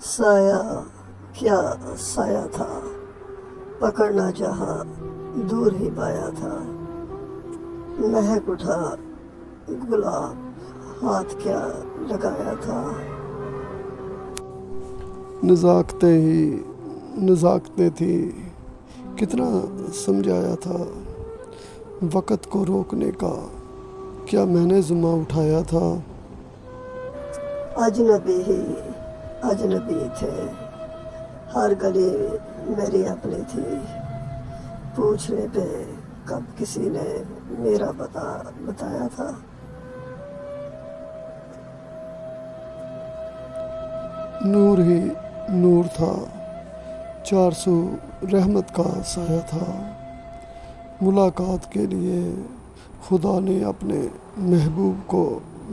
سایہ کیا سایہ تھا، پکڑنا چاہا دور ہی پایا تھا، مہک اٹھا گلاب ہاتھ کیا لگایا تھا۔ نزاکتیں تھی کتنا سمجھایا تھا، وقت کو روکنے کا کیا میں نے ذمہ اٹھایا تھا۔ اجنبی ہی اجنبی تھے، ہر گلی میری اپنی تھی، پوچھنے پہ کب کسی نے میرا پتہ بتایا تھا۔ نور ہی نور تھا، چار سو رحمت کا سایہ تھا، ملاقات کے لیے خدا نے اپنے محبوب کو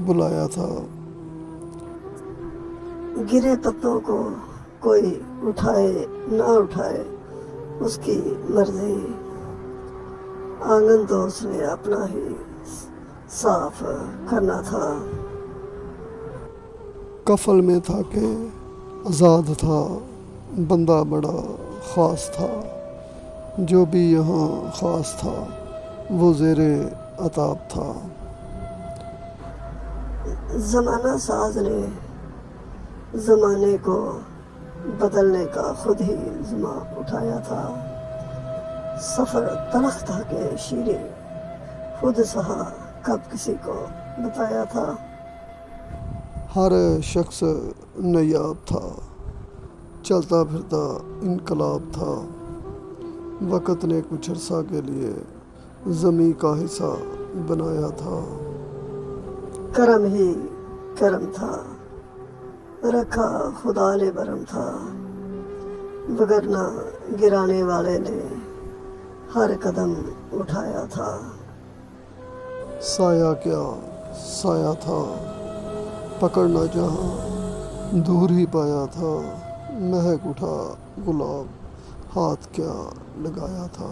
بلایا تھا۔ گرے پتوں کو کوئی اٹھائے نہ اٹھائے اس کی مرضی، آنگن تو اس نے اپنا ہی صاف کرنا تھا۔ کفل میں تھا کہ آزاد تھا، بندہ بڑا خاص تھا، جو بھی یہاں خاص تھا وہ زیر عتاب تھا۔ زمانہ ساز نے زمانے کو بدلنے کا خود ہی ذمہ اٹھایا تھا، سفر تلخ تھا کہ شیریں خود سہا کب کسی کو بتایا تھا۔ ہر شخص نایاب تھا، چلتا پھرتا انقلاب تھا، وقت نے کچھ عرصہ کے لیے زمیں کا حصہ بنایا تھا۔ کرم ہی کرم تھا، رکھا خدا نے برم تھا، وگرنہ گرانے والے نے ہر قدم اٹھایا تھا۔ سایہ کیا سایہ تھا، پکڑنا جہاں دور ہی پایا تھا، مہک اٹھا گلاب ہاتھ کیا لگایا تھا۔